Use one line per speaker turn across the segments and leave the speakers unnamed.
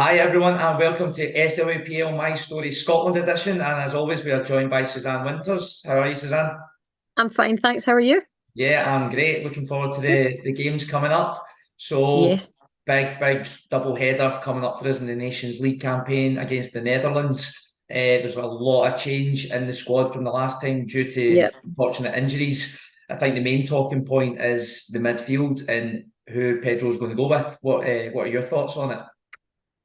Hi everyone and welcome to SWPL My Story Scotland edition, and as always we are joined by Suzanne Winters. How are you, Suzanne?
I'm fine, thanks. How are you?
Yeah, I'm great. Looking forward to
Good.
the games coming up. So
Yes.
big double header coming up for us in the Nations League campaign against the Netherlands. There's a lot of change in the squad from the last time due to
Yep.
unfortunate injuries. I think the main talking point is the midfield and who Pedro's going to go with. What are your thoughts on it?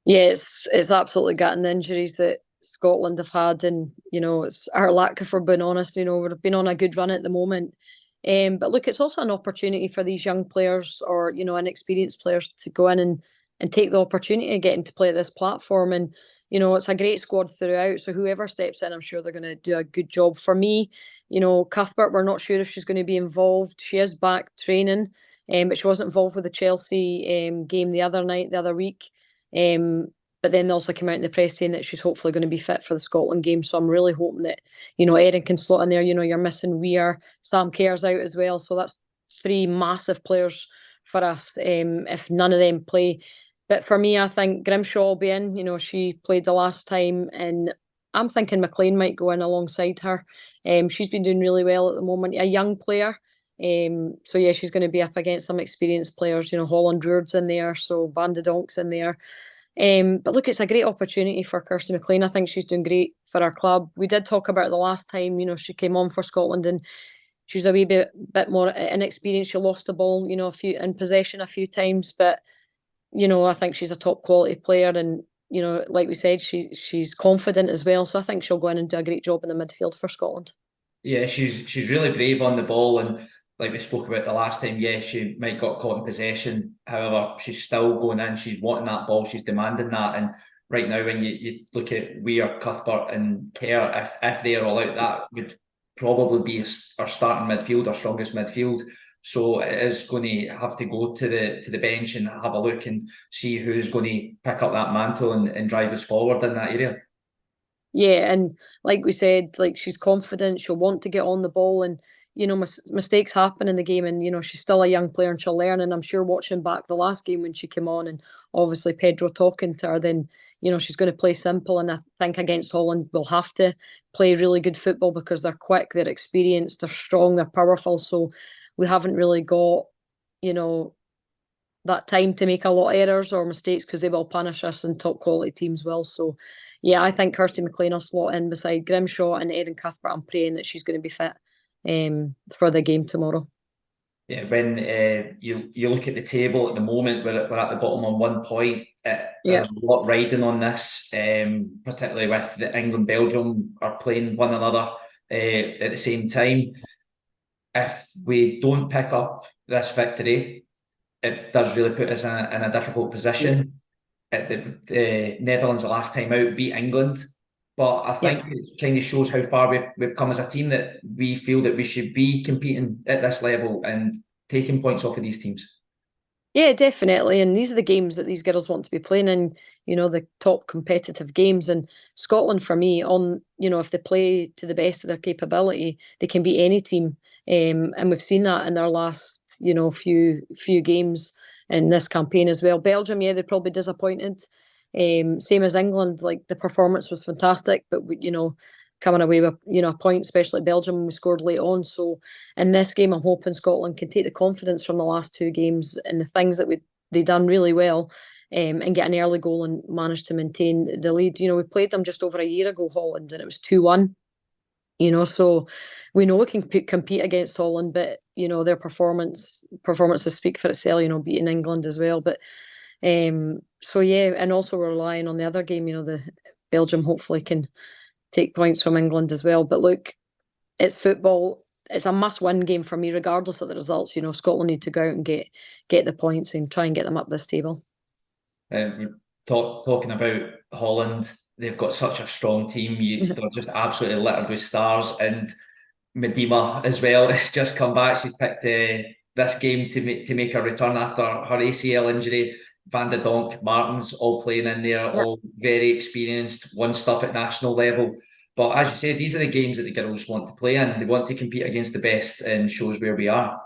Yeah, it's absolutely gutting the injuries that Scotland have had, and it's our lack if we're being honest. We've been on a good run at the moment. But look, it's also an opportunity for these young players or inexperienced players to go in and take the opportunity of getting to play at this platform. And it's a great squad throughout. So whoever steps in, I'm sure they're going to do a good job. For me, Cuthbert, we're not sure if she's going to be involved. She is back training, but she wasn't involved with the Chelsea game the other week. Um, but then they also came out in the press saying that she's hopefully going to be fit for the Scotland game. So I'm really hoping that, Erin can slot in there. You're missing Weir, Sam Kerr's out as well. So that's three massive players for us if none of them play. But for me, I think Grimshaw will be in. She played the last time, and I'm thinking McLean might go in alongside her. She's been doing really well at the moment. A young player. So yeah, she's going to be up against some experienced players. Holland Druid's in there, so Van de Donk's in there. But look, it's a great opportunity for Kirsty McLean. I think she's doing great for our club. We did talk about it the last time, she came on for Scotland, and she's a wee bit more inexperienced. She lost the ball, a few in possession a few times, but I think she's a top quality player, and like we said, she's confident as well. So I think she'll go in and do a great job in the midfield for Scotland.
Yeah, she's really brave on the ball, and like we spoke about the last time, yeah, she might got caught in possession. However, she's still going in. She's wanting that ball. She's demanding that. And right now, when you look at Weir, Cuthbert, and Kerr, if they're all out, that would probably be our starting midfield, our strongest midfield. So it is going to have to go to the bench and have a look and see who's going to pick up that mantle and drive us forward in that area.
Yeah, and like we said, like she's confident, she'll want to get on the ball, and mistakes happen in the game, and she's still a young player and she'll learn. And I'm sure watching back the last game when she came on, and obviously Pedro talking to her, then she's going to play simple. And I think against Holland we'll have to play really good football because they're quick, they're experienced, they're strong, they're powerful. So we haven't really got you know that time to make a lot of errors or mistakes because they will punish us and top quality teams will. So, yeah, I think Kirsty McLean will slot in beside Grimshaw and Erin Cuthbert. I'm praying that she's going to be fit for the game tomorrow.
Yeah, when you look at the table at the moment, we're at the bottom on 1 point.
Yeah,
There's a lot riding on this, particularly with the England Belgium are playing one another at the same time. If we don't pick up this victory, it does really put us in a difficult
yeah,
position. The Netherlands the last time out beat England, but I
yep.
think it kind of shows how far we've come as a team that we feel that we should be competing at this level and taking points off of these teams.
Yeah, definitely. And these are the games that these girls want to be playing in, the top competitive games. And Scotland, for me, if they play to the best of their capability, they can beat any team. And we've seen that in their last, few games in this campaign as well. Belgium, yeah, they're probably disappointed. Same as England, like the performance was fantastic, but coming away with a point, especially Belgium when we scored late on. So in this game, I'm hoping Scotland can take the confidence from the last two games and the things that they done really well, and get an early goal and manage to maintain the lead. We played them just over a year ago, Holland, and it was 2-1. So we know we can compete against Holland, but their performances speak for itself. Beating England as well, but so yeah, and also we're relying on the other game. The Belgium hopefully can take points from England as well. But look, it's football. It's a must-win game for me, regardless of the results. Scotland need to go out and get the points and try and get them up this table.
Talking about Holland, they've got such a strong team. They're just absolutely littered with stars, and Medema as well has just come back. She's picked this game to make her return after her ACL injury. Van de Donk, Martins, all playing in there,
Yeah.
all very experienced, won stuff at national level. But as you say, these are the games that the girls want to play in. They want to compete against the best and shows where we are.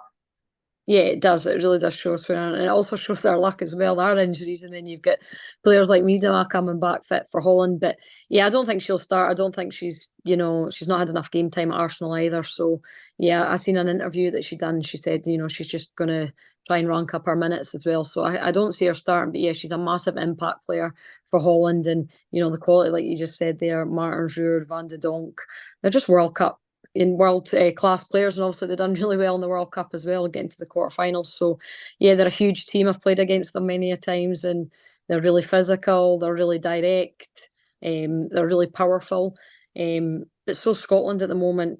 Yeah, it does. It really does show us where, and it also shows our luck as well, our injuries, and then you've got players like Miedema coming back fit for Holland. But yeah, I don't think she'll start. I don't think she's not had enough game time at Arsenal either. So yeah, I seen an interview that she done. She said, she's just gonna try and rank up her minutes as well. So I don't see her starting, but yeah, she's a massive impact player for Holland, and the quality, like you just said there, Martin Ruud, Van de Donk, they're just World Cup in world class players, and obviously they've done really well in the World Cup as well, getting to the quarterfinals. So yeah, they're a huge team. I've played against them many a times, and they're really physical. They're really direct. They're really powerful. But so Scotland at the moment,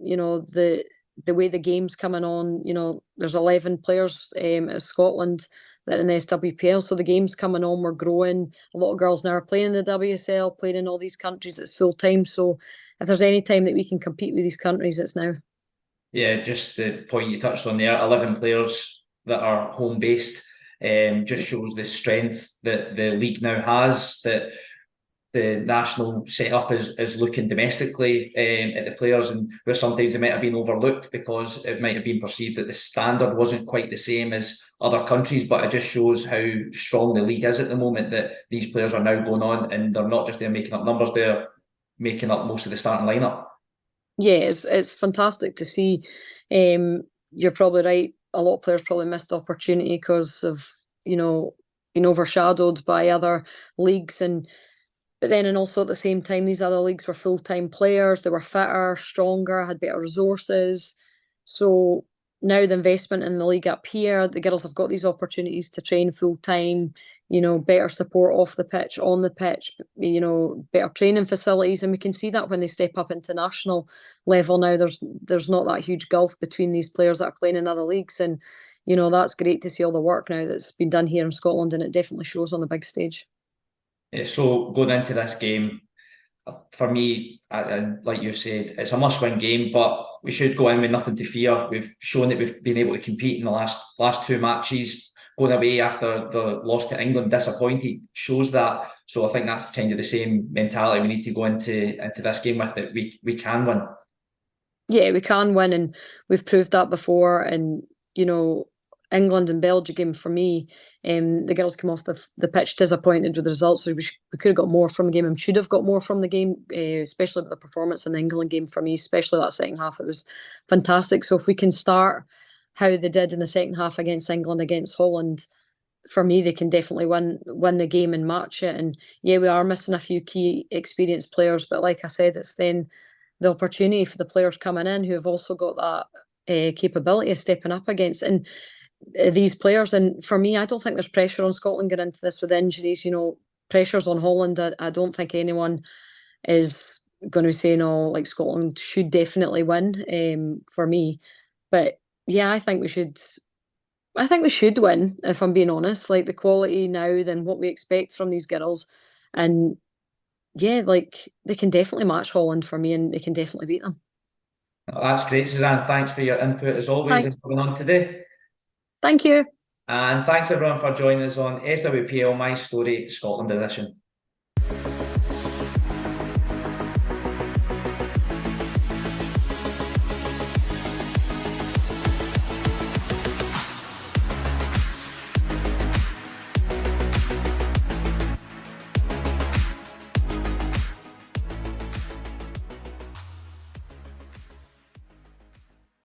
the way the game's coming on, there's 11 players at Scotland that are in the SWPL, so the game's coming on. We're growing. A lot of girls now are playing in the WSL, playing in all these countries. It's full time, so if there's any time that we can compete with these countries, it's now.
Yeah, just the point you touched on there, 11 players that are home based, just shows the strength that the league now has, that the national setup is looking domestically at the players, and where sometimes they might have been overlooked because it might have been perceived that the standard wasn't quite the same as other countries. But it just shows how strong the league is at the moment, that these players are now going on and they're not just there making up numbers, they're making up most of the starting lineup.
Yeah, it's fantastic to see. You're probably right. A lot of players probably missed the opportunity because of being overshadowed by other leagues, and also at the same time, these other leagues were full-time players. They were fitter, stronger, had better resources. So now the investment in the league up here, the girls have got these opportunities to train full-time, better support off the pitch, on the pitch, better training facilities. And we can see that when they step up into national level now, there's not that huge gulf between these players that are playing in other leagues. And, that's great to see all the work now that's been done here in Scotland, and it definitely shows on the big stage.
So going into this game, for me, like you said, it's a must-win game, but we should go in with nothing to fear. We've shown that we've been able to compete in the last two matches. Going away after the loss to England, disappointed, shows that. So I think that's kind of the same mentality we need to go into this game with. It we can win.
Yeah, we can win, and we've proved that before. And England and Belgium game for me, the girls came off the pitch disappointed with the results. So we could have got more from the game and should have got more from the game, especially with the performance in the England game for me, especially that second half. It was fantastic. So if we can start how they did in the second half against England, against Holland, for me, they can definitely win the game and match it. And yeah, we are missing a few key experienced players, but like I said, it's then the opportunity for the players coming in who have also got that capability of stepping up against these players. And for me, I don't think there's pressure on Scotland getting into this with injuries. Pressure's on Holland. I don't think anyone is going to say no. Like Scotland should definitely win. For me, but yeah, I think we should. I think we should win, if I'm being honest. Like the quality now, than what we expect from these girls, and yeah, like they can definitely match Holland for me, and they can definitely beat them.
That's great, Suzanne. Thanks for your input as always and
Thanks.
coming on today.
Thank you.
And thanks everyone for joining us on SWPL My Story Scotland edition.